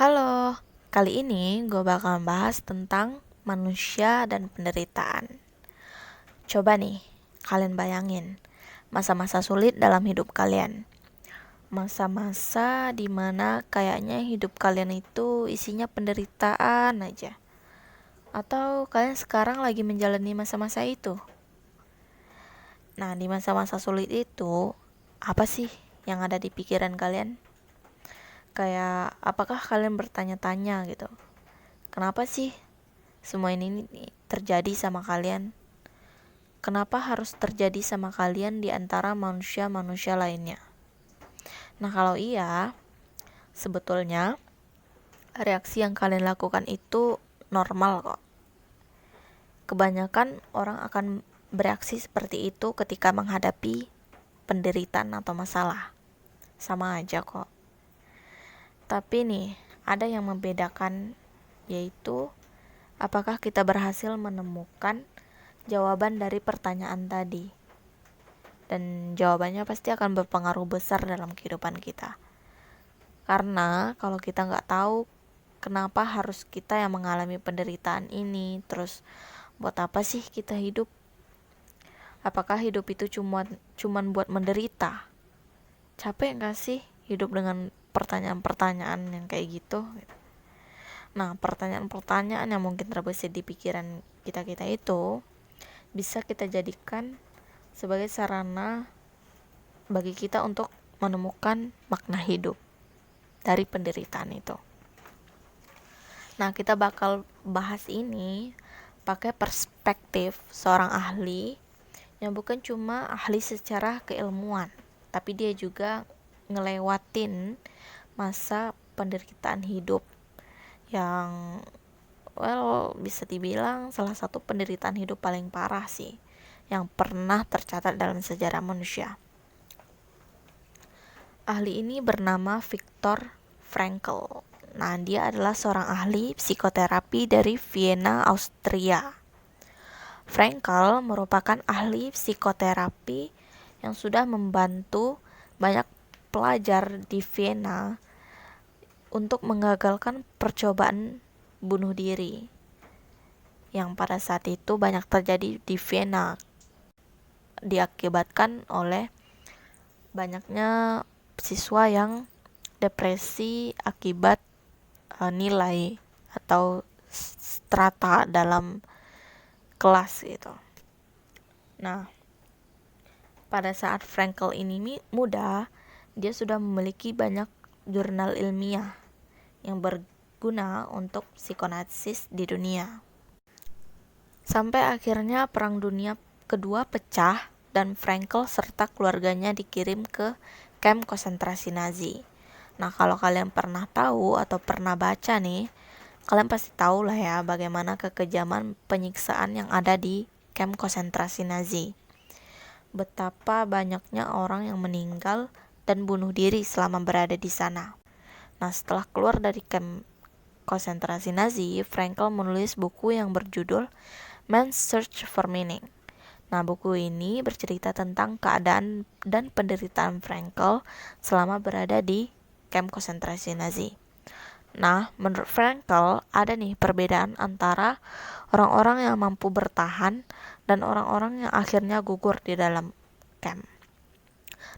Halo, kali ini gue bakal bahas tentang manusia dan penderitaan. Coba nih, kalian bayangin masa-masa sulit dalam hidup kalian. Masa-masa dimana kayaknya hidup kalian itu isinya penderitaan aja. Atau kalian sekarang lagi menjalani masa-masa itu. Nah, di masa-masa sulit itu, apa sih yang ada di pikiran kalian? Kayak, apakah kalian bertanya-tanya gitu? Kenapa sih semua ini terjadi sama kalian? Kenapa harus terjadi sama kalian di antara manusia-manusia lainnya? Nah, kalau iya, sebetulnya reaksi yang kalian lakukan itu normal kok. Kebanyakan orang akan bereaksi seperti itu ketika menghadapi penderitaan atau masalah. Sama aja kok. Tapi nih, ada yang membedakan, yaitu apakah kita berhasil menemukan jawaban dari pertanyaan tadi. Dan jawabannya pasti akan berpengaruh besar dalam kehidupan kita. Karena kalau kita nggak tahu kenapa harus kita yang mengalami penderitaan ini, terus buat apa sih kita hidup? Apakah hidup itu cuman buat menderita? Capek nggak sih hidup dengan pertanyaan-pertanyaan yang kayak gitu? Nah, pertanyaan-pertanyaan yang mungkin terbesit di pikiran kita itu bisa kita jadikan sebagai sarana bagi kita untuk menemukan makna hidup dari penderitaan itu. Nah, kita bakal bahas ini pakai perspektif seorang ahli yang bukan cuma ahli secara keilmuan, tapi dia juga ngelewatin masa penderitaan hidup yang bisa dibilang salah satu penderitaan hidup paling parah sih yang pernah tercatat dalam sejarah manusia. Ahli ini bernama Viktor Frankl. Nah, dia adalah seorang ahli psikoterapi dari Vienna, Austria. Frankl merupakan ahli psikoterapi yang sudah membantu banyak pelajar di Vienna untuk menggagalkan percobaan bunuh diri yang pada saat itu banyak terjadi di Vienna, diakibatkan oleh banyaknya siswa yang depresi akibat nilai atau strata dalam kelas gitu. Nah, pada saat Frankl ini muda, dia sudah memiliki banyak jurnal ilmiah yang berguna untuk psikoanalisis di dunia. Sampai akhirnya Perang Dunia Kedua pecah dan Frankl serta keluarganya dikirim ke kamp konsentrasi Nazi. Nah, kalau kalian pernah tahu atau pernah baca nih, kalian pasti tahu lah ya bagaimana kekejaman penyiksaan yang ada di kamp konsentrasi Nazi. Betapa banyaknya orang yang meninggal dan bunuh diri selama berada di sana. Nah, setelah keluar dari kamp konsentrasi Nazi, Frankl menulis buku yang berjudul Man's Search for Meaning. Nah, buku ini bercerita tentang keadaan dan penderitaan Frankl selama berada di kamp konsentrasi Nazi. Nah, menurut Frankl ada nih perbedaan antara orang-orang yang mampu bertahan dan orang-orang yang akhirnya gugur di dalam camp.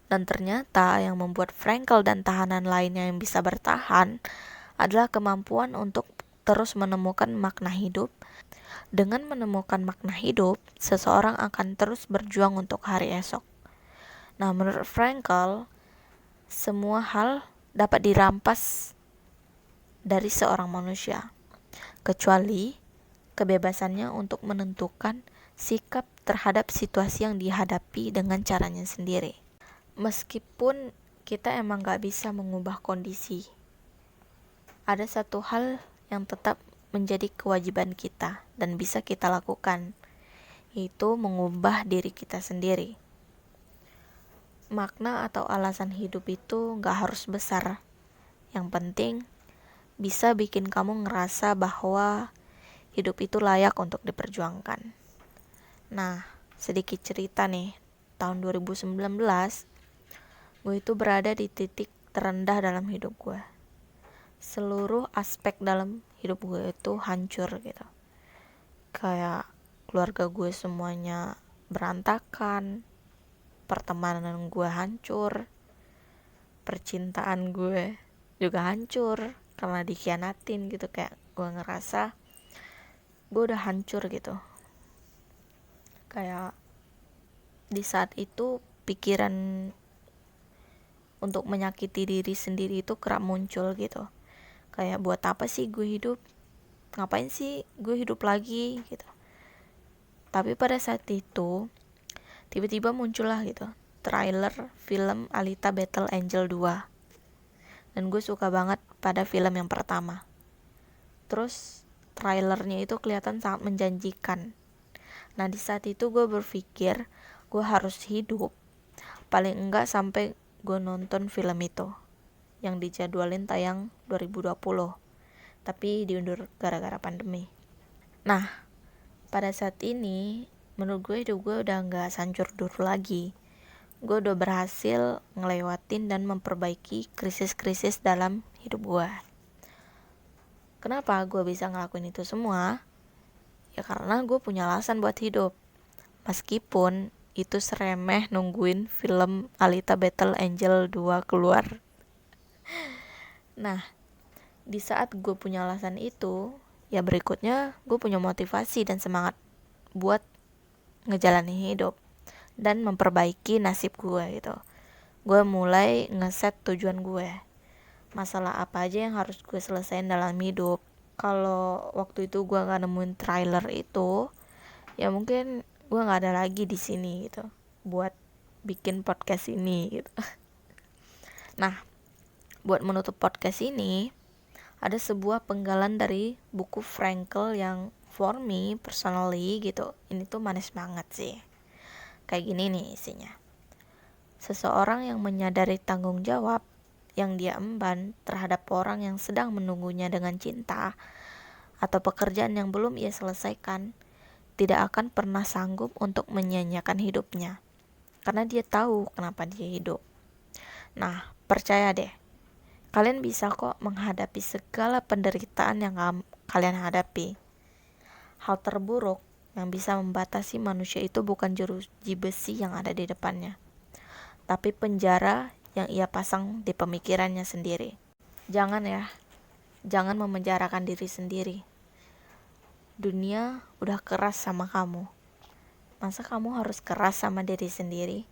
Dan ternyata yang membuat Frankl dan tahanan lainnya yang bisa bertahan adalah kemampuan untuk terus menemukan makna hidup. Dengan menemukan makna hidup, seseorang akan terus berjuang untuk hari esok. Nah, menurut Frankl, semua hal dapat dirampas dari seorang manusia, kecuali kebebasannya untuk menentukan sikap terhadap situasi yang dihadapi dengan caranya sendiri. Meskipun kita emang gak bisa mengubah kondisi, ada satu hal yang tetap menjadi kewajiban kita dan bisa kita lakukan, yaitu mengubah diri kita sendiri. Makna atau alasan hidup itu gak harus besar. Yang penting bisa bikin kamu ngerasa bahwa hidup itu layak untuk diperjuangkan. Nah, sedikit cerita nih. Tahun 2019, gue itu berada di titik terendah dalam hidup gue. seluruh aspek dalam hidup gue itu hancur gitu. Kayak keluarga gue semuanya berantakan, pertemanan gue hancur, percintaan gue juga hancur karena dikhianatin gitu. Kayak gue ngerasa gue udah hancur gitu. Kayak di saat itu pikiran untuk menyakiti diri sendiri itu kerap muncul gitu. Kayak buat apa sih gue hidup, ngapain sih gue hidup lagi gitu. Tapi pada saat itu tiba-tiba muncullah gitu trailer film Alita Battle Angel 2, dan gue suka banget pada film yang pertama. Terus trailernya itu kelihatan sangat menjanjikan. Nah di saat itu gue berpikir gue harus hidup paling enggak sampai gue nonton film itu yang dijadwalin tayang 2020, tapi diundur gara-gara pandemi. Nah pada saat ini menurut gue hidup gue udah gak hancur dulu lagi. Gue udah berhasil ngelewatin dan memperbaiki krisis-krisis dalam hidup gue. Kenapa gue bisa ngelakuin itu semua? Ya karena gue punya alasan buat hidup. Meskipun itu seremeh nungguin film Alita Battle Angel 2 keluar. Nah, di saat gue punya alasan itu, ya berikutnya gue punya motivasi dan semangat buat ngejalanin hidup dan memperbaiki nasib gue gitu. Gue mulai ngeset tujuan gue. Masalah apa aja yang harus gue selesain dalam hidup. Kalau waktu itu gue gak nemuin trailer itu, ya mungkin gue gak ada lagi di sini gitu buat bikin podcast ini gitu. Nah, buat menutup podcast ini, ada sebuah penggalan dari buku Frankl yang for me personally gitu, ini tuh manis banget sih. Kayak gini nih isinya. Seseorang yang menyadari tanggung jawab yang dia emban terhadap orang yang sedang menunggunya dengan cinta atau pekerjaan yang belum ia selesaikan, tidak akan pernah sanggup untuk menyia-nyiakan hidupnya, karena dia tahu kenapa dia hidup. Nah, percaya deh, kalian bisa kok menghadapi segala penderitaan yang kalian hadapi. Hal terburuk yang bisa membatasi manusia itu bukan jeruji besi yang ada di depannya, tapi penjara yang ia pasang di pemikirannya sendiri. Jangan memenjarakan diri sendiri. Dunia udah keras sama kamu. Masa kamu harus keras sama diri sendiri?